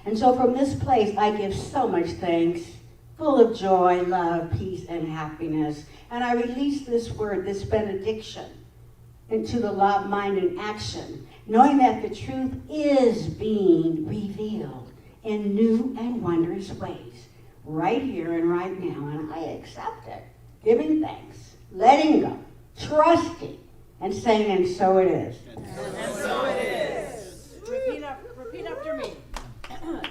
And so from this place, I give so much thanks, full of joy, love, peace, and happiness. And I release this word, this benediction, into the love, mind, and action, knowing that the truth is being revealed in new and wondrous ways, right here and right now. And I accept it, giving thanks, letting go, trusting, and saying, and so it is. And so it is. Repeat after me.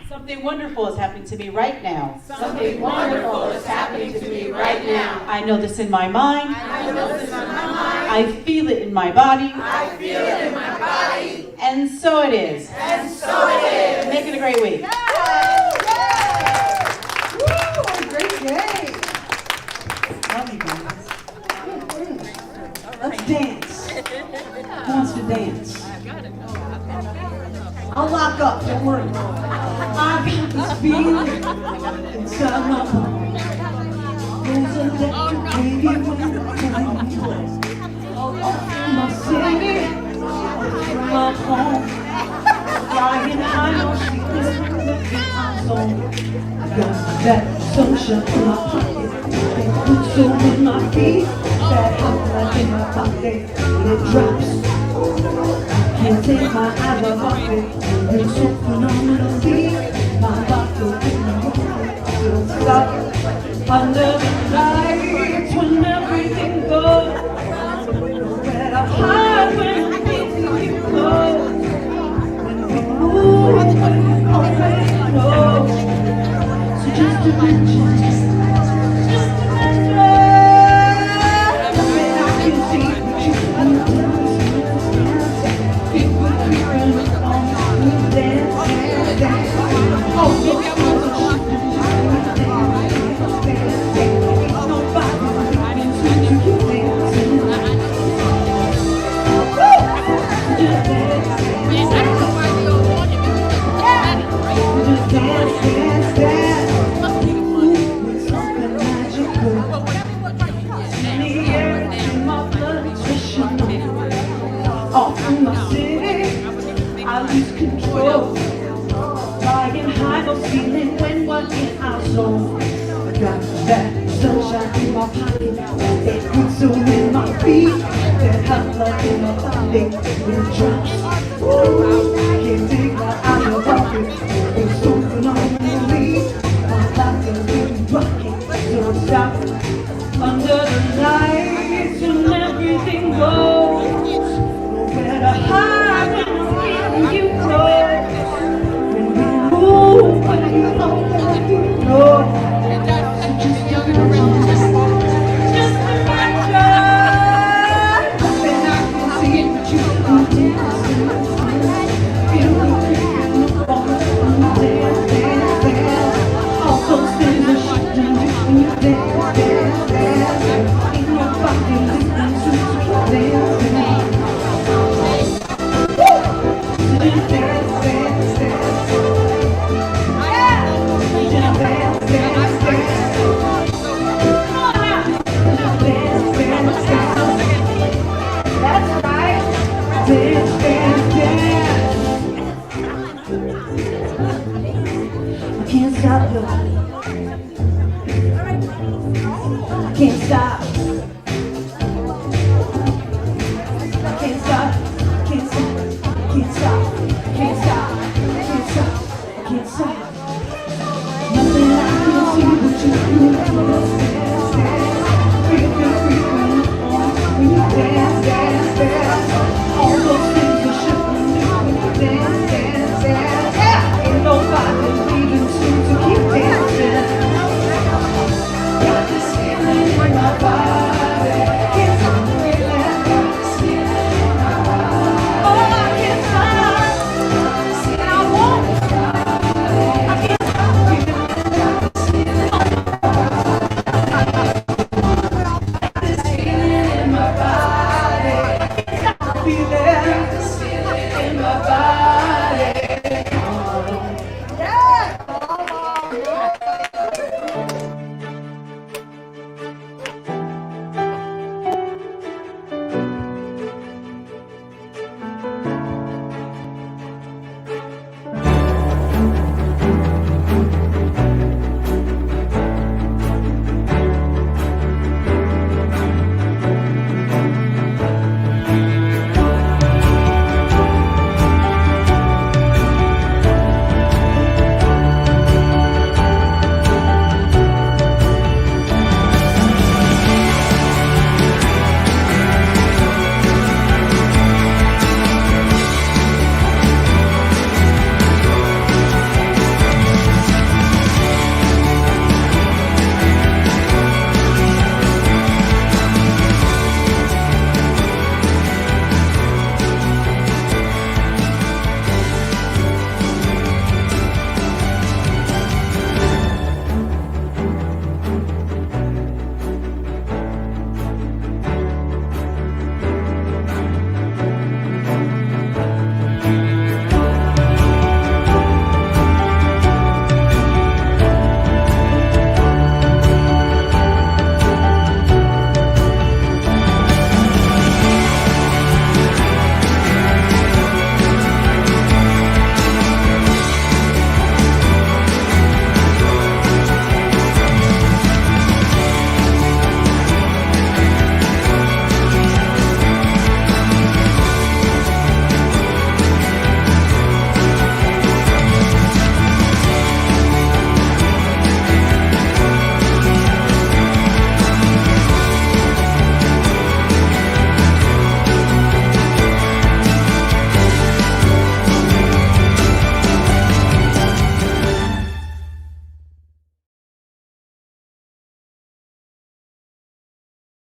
Something wonderful is happening to me right now. Something wonderful is happening to me right now. I know this in my mind. I know this in my mind. I feel it in my body. I feel it in my body. And so it is. And so it is. Make it a great week. Woo, what a great day. Love you guys. Let's dance. Who wants to dance? I'll lock up, don't worry. I got this feeling inside my body. There's electric wavy when I'm play. Off in my city, from my home. Flying high on secrets in my zone. Got that sunshine in my pocket. That good soul in my feet. That hot light in my body. When it drops, can't take my eyes off it. You're so phenomenally. My life will be don't stop. Under the lights when everything goes. Nowhere to hide when I'm getting you close. When we move, you already know. So just imagine. Just imagine. When I can see what you can do. Off in my city, I lose control. Flying high, no ceiling when we're in our zone. I got that sunshine in my pocket, that good soul in my feet, that hot blood in my body when it drops. Ooh, can't take my eyes off it. It's so phenomenally. My life is really rocking, so stop. Under the lights and everything goes. Nowhere to hide when I'm feeling you close. When we move, when you know that you know. So just imagine. Just imagine. Then I can see what you do. Feel the feeling on dance, dance, dance. All those things are shifting when you dance, dance, dance. In your body, listening to you dance, dance. Just dance, dance, dance. Just dance, dance, dance. Come on now. Just dance, dance, dance. That's right. Dance, dance, dance. I can't stop you. I can't stop. I can't stop. Can't stop. Can't stop. Can't stop. Can't stop. Can't stop.